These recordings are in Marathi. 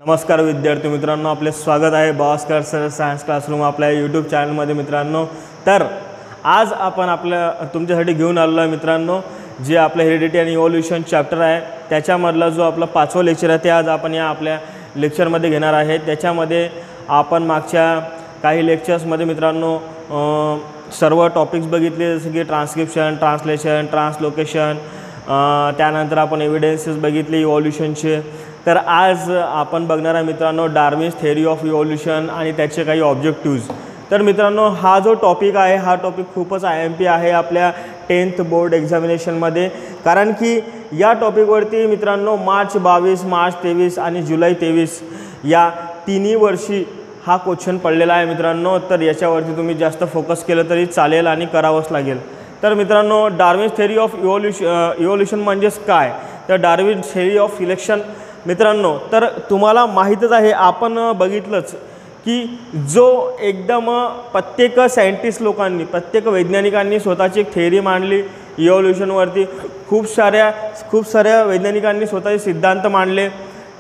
नमस्कार विद्यार्थी मित्रांनो, आपले स्वागत आहे भास्कर सर सायन्स क्लासरूम आपल्या यूट्यूब चॅनलमध्ये मित्रांनो। तर आज आपण तुमच्यासाठी घेऊन आलेलो आहे मित्रांनो, जे आपलं हेरिडिटी आणि इव्होल्यूशन चॅप्टर आहे त्याच्यामधला जो आपला 5वां लेक्चर आहे ते आज आपण या आपल्या लेक्चरमध्ये घेणार आहे। त्याच्यामध्ये आपण मागच्या काही लेक्चर्समध्ये मित्रांनो सर्व टॉपिक्स बघितले, जसे की ट्रान्सक्रिप्शन, ट्रान्सलेशन, ट्रान्सलोकेशन, त्यानंतर आपण एव्हिडन्सेस बघितले इव्होल्यूशनचे। तर आज आपण बघणार आहे मित्रांनो डार्विन्स थेअरी ऑफ इव्होल्यूशन आणि त्याचे काही ऑब्जेक्टिव्ज। तर मित्रांनो हा जो टॉपिक आहे हा टॉपिक खूपच IMP आहे आपल्या 10th बोर्ड एक्झामिनेशनमध्ये, कारण की या टॉपिकवरती मित्रांनो मार्च 22, मार्च 23 आणि जुलै 23 या तिन्ही वर्षी हा क्वेश्चन पडलेला आहे मित्रांनो। तर याच्यावरती तुम्ही जास्त फोकस केलं तरी चालेल आणि करावंच लागेल। तर मित्रांनो डार्विन्स थेअरी ऑफ इव्होल्यूशन म्हणजेच काय, तर डार्विन्स थेअरी ऑफ सिलेक्शन मित्रांनो, तर तुम्हाला माहीतच आहे, आपण बघितलंच की जो एकदम प्रत्येक सायंटिस्ट लोकांनी, प्रत्येक वैज्ञानिकांनी स्वतःची एक थेअरी मांडली इव्होल्यूशनवरती। खूप साऱ्या वैज्ञानिकांनी स्वतःचे सिद्धांत मांडले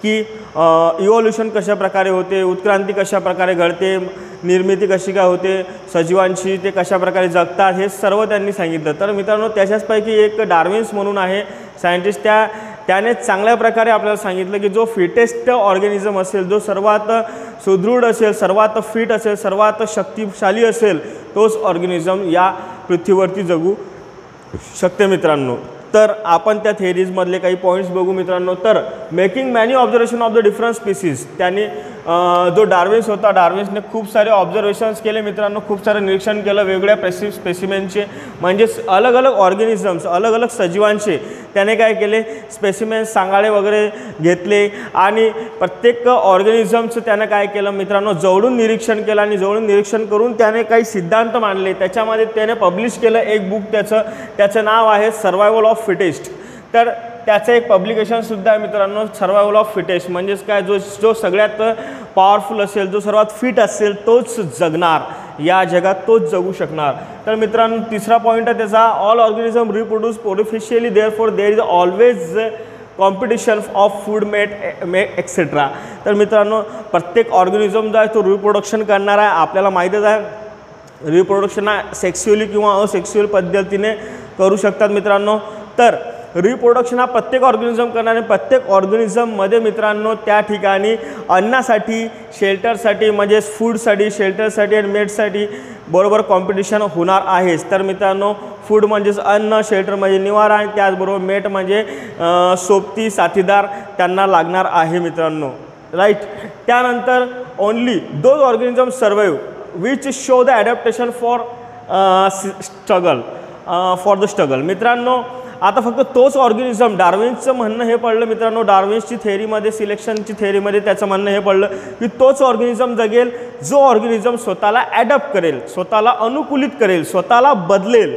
की इव्होल्यूशन कशा प्रकारे होते, उत्क्रांती कशा प्रकारे घडते, निर्मिती कशी काय होते सजीवांची, ते कशा प्रकारे जगतात, हे सर्व त्यांनी सांगितलं। तर मित्रांनो त्याच्याचपैकी एक डार्विन्स म्हणून आहे सायंटिस्ट, त्याने चांगल्या प्रकारे आपल्याला सांगितलं की जो फिटेस्ट ऑर्गॅनिझम असेल, जो सर्वात सुदृढ असेल, सर्वात फिट असेल, सर्वात शक्तिशाली असेल, तोच ऑर्गॅनिझम या पृथ्वीवरती जगू शकते मित्रांनो। तर आपण त्या थेअरीजमधले काही पॉईंट्स बघू मित्रांनो। तर making many observation of the different species, त्यांनी जो डार्विन्स होता, डार्विन्सने खूप सारे ऑब्झर्वेशन्स केले मित्रांनो, खूप सारे निरीक्षण केलं वेगवेगळ्या स्पेसिमेनचे, म्हणजे अलग अलग ऑर्गॅनिझम्स, अलग अलग सजीवांचे त्याने काय केले, स्पेसिमेन्स सांगाडे वगैरे घेतले आणि प्रत्येक ऑर्गॅनिझमचं त्याने काय केलं मित्रांनो जवळून निरीक्षण केलं आणि जवळून निरीक्षण करून त्याने काही सिद्धांत मांडले। त्याच्यामध्ये त्याने पब्लिश केलं एक बुक, त्याचं नाव आहे सर्वायवल ऑफ फिटेस्ट। तर त्याचं एक पब्लिकेशनसुद्धा आहे मित्रांनो, सर्वायवल ऑफ फिटेस्ट म्हणजेच काय, जो सगळ्यात पॉवरफुल असेल, जो सर्वात फिट असेल तोच जगणार, या जगात तोच जगू शकणार। तर मित्रांनो तिसरा पॉईंट आहे त्याचा, all organism reproduce prolifically, therefore there is always competition of food mate etcetera. तर मित्रांनो प्रत्येक ऑर्गॅनिझम जो आहे तो रिप्रोडक्शन करणार आहे, आपल्याला माहीतच आहे रिप्रोडक्शन सेक्स्युअली किंवा असेक्स्युअल पद्धतीने करू शकतात मित्रांनो। तर रिप्रोडक्शन हा प्रत्येक ऑर्गॅनिझम करणार आहे, प्रत्येक ऑर्गॅनिझममध्ये मित्रांनो त्या ठिकाणी अन्नासाठी, शेल्टरसाठी म्हणजे फूडसाठी, शेल्टरसाठी आणि मेटसाठी बरोबर कॉम्पिटिशन होणार आहेच। तर मित्रांनो फूड म्हणजेच अन्न, शेल्टर म्हणजे निवारा आणि त्याचबरोबर मेट म्हणजे सोबती साथीदार त्यांना लागणार आहे मित्रांनो, राईट। त्यानंतर only those organism survive which show the adaptation for struggle मित्रांनो। आता फक्त तोच ऑर्गॅनिझम, डार्विन्सचं म्हणणं हे पडलं मित्रांनो, डार्विन्सची थेअरीमध्ये, सिलेक्शनची थेअरीमध्ये त्याचं म्हणणं हे पडलं की तोच ऑर्गॅनिझम जगेल जो ऑर्गॅनिझम स्वतःला ॲडॅप्ट करेल, स्वतःला अनुकूलित करेल, स्वतःला बदलेल।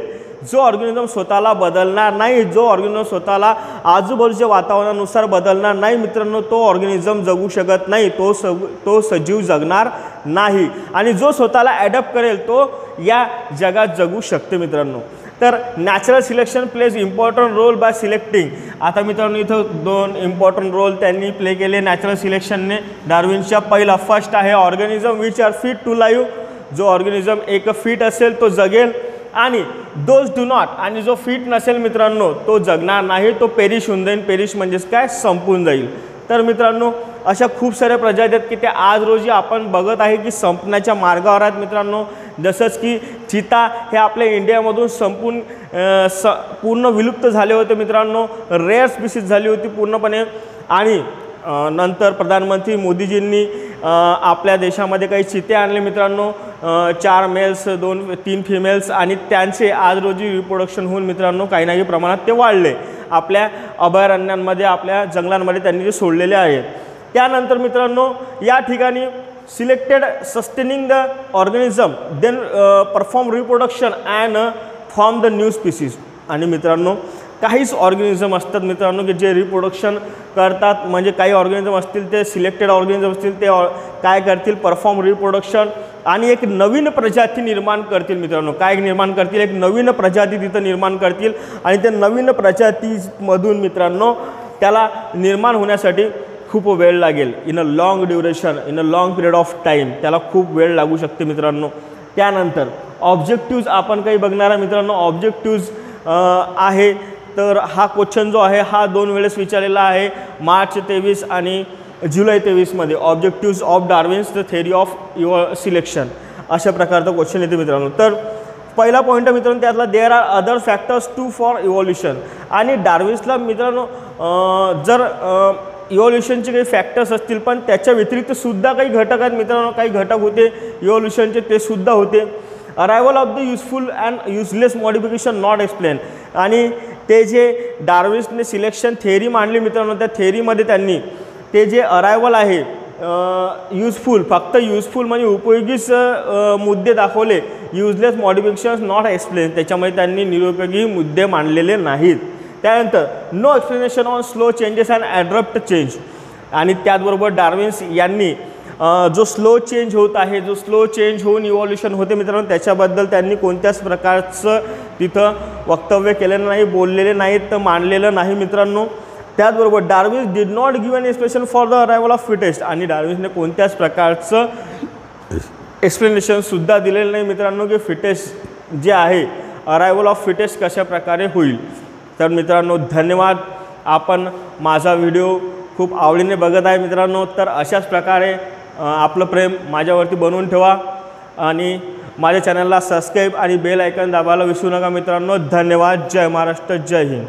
जो ऑर्गॅनिझम स्वतःला बदलणार नाही, जो ऑर्गॅनिझम स्वतःला आजूबाजूच्या वातावरणानुसार बदलणार नाही मित्रांनो, तो ऑर्गॅनिझम जगू शकत नाही, तो सजीव जगणार नाही। आणि जो स्वतःला ॲडॅप्ट करेल तो या जगात जगू शकते मित्रांनो। तर natural selection plays important role by selecting. आता मित्रांनो इथं दोन इम्पॉर्टंट रोल त्यांनी प्ले केले नॅचरल सिलेक्शनने डार्विन्सच्या। पहिला फर्स्ट आहे organism which are fit to live, जो ऑर्गॅनिझम एक फिट असेल तो जगेल, आणि दोज डू नॉट, आणि जो फिट नसेल मित्रांनो तो जगणार नाही, तो पेरिश होऊन जाईल। पेरिश म्हणजेच काय, संपून जाईल। तर मित्रांनो अशा खूप साऱ्या प्रजाती आहेत की त्या आज रोजी आपण बघत आहे की संपण्याच्या मार्गावर आहेत मित्रांनो। जसंच की चिता हे आपल्या इंडियामधून संपून पूर्ण विलुप्त झाले होते मित्रांनो, रेअर स्पीसीज झाली होती पूर्णपणे। आणि नंतर प्रधानमंत्री मोदीजींनी आपल्या देशामध्ये काही चिते आणले मित्रांनो, 4 मेल्स 2-3 फिमेल्स, आणि त्यांचे आज रोजी रिप्रोडक्शन होऊन मित्रांनो काही ना काही प्रमाणात ते वाढले, आपल्या अभयारण्यांमध्ये, आपल्या जंगलांमध्ये त्यांनी ते सोडलेले आहेत। त्यानंतर मित्रांनो या ठिकाणी selected sustaining the organism then perform reproduction and form the new species. आणि मित्रांनो काहीच ऑर्गॅनिझम असतात मित्रांनो की जे रिप्रोडक्शन करतात, म्हणजे काही ऑर्गॅनिझम असतील ते सिलेक्टेड ऑर्गॅनिझम असतील ते काय करतील, परफॉर्म रिप्रोडक्शन आणि एक नवीन प्रजाती निर्माण करतील मित्रांनो। काय निर्माण करतील, एक नवीन प्रजाती तिथं निर्माण करतील, आणि त्या नवीन प्रजातीमधून मित्रांनो त्याला निर्माण होण्यासाठी खूप वेळ लागेल, in a long duration, in a long period of time, त्याला खूप वेळ लागू शकते मित्रांनो. त्यानंतर ऑब्जेक्टिव्ज आपण काही बघणार आहे मित्रांनो. ऑब्जेक्टिव्ज आहे तर हा क्वेश्चन जो आहे हा 2 वेळेस विचारलेला आहे, मार्च 23 आणि जुलै 23मध्ये. Objectives of Darwin's the theory of selection अशा प्रकारचा क्वेश्चन येते मित्रांनो. तर पहिला पॉईंट मित्रांनो त्यातला there are other factors to for evolution. आणि डार्विन्सला मित्रांनो जर इव्हॉल्युशनचे काही फॅक्टर्स असतील पण त्याच्या व्यतिरिक्त सुद्धा काही घटक आहेत मित्रांनो, काही घटक होते इव्हॉल्युशनचे ते सुद्धा होते. Arrival of the useful and useless modification not explain. आणि ते जे डार्विन्सने सिलेक्शन थेअरी मांडली मित्रांनो, त्या थेअरीमध्ये त्यांनी ते जे अरायवल आहे यूजफुल, फक्त यूजफुल म्हणजे उपयोगीच मुद्दे दाखवले, युजलेस मॉडिफिकेशन्स नॉट एक्सप्लेन, त्याच्यामध्ये त्यांनी निरुपयोगी मुद्दे मांडलेले नाहीत. त्यानंतर no explanation on slow changes and abrupt change. आणि त्याचबरोबर डार्विन्स यांनी जो स्लो चेंज होत आहे, जो स्लो चेंज होऊन इव्हॉल्युशन होते मित्रांनो, त्याच्याबद्दल त्यांनी कोणत्याच प्रकारचं तिथं वक्तव्य केलेलं नाही, बोललेले नाहीत, तर मांडलेलं नाही मित्रांनो. त्याचबरोबर Darwin's did not give an explanation for the arrival of fittest. आणि डार्विन्सने कोणत्याच प्रकारचं एक्सप्लेनेशनसुद्धा दिलेलं नाही मित्रांनो की फिटेस्ट जे आहे, अरायवल ऑफ फिटेस्ट कशा प्रकारे होईल. तर मित्रांनो धन्यवाद. आपण माझा व्हिडिओ खूप आवडीने बघत आहे मित्रांनो. तर अशाच प्रकारे आपलं प्रेम माझ्यावरती बनवून ठेवा आणि माझ्या चॅनलला सबस्क्राईब आणि बेल आयकॉन दाबायला विसरू नका मित्रांनो. धन्यवाद. जय महाराष्ट्र, जय हिंद.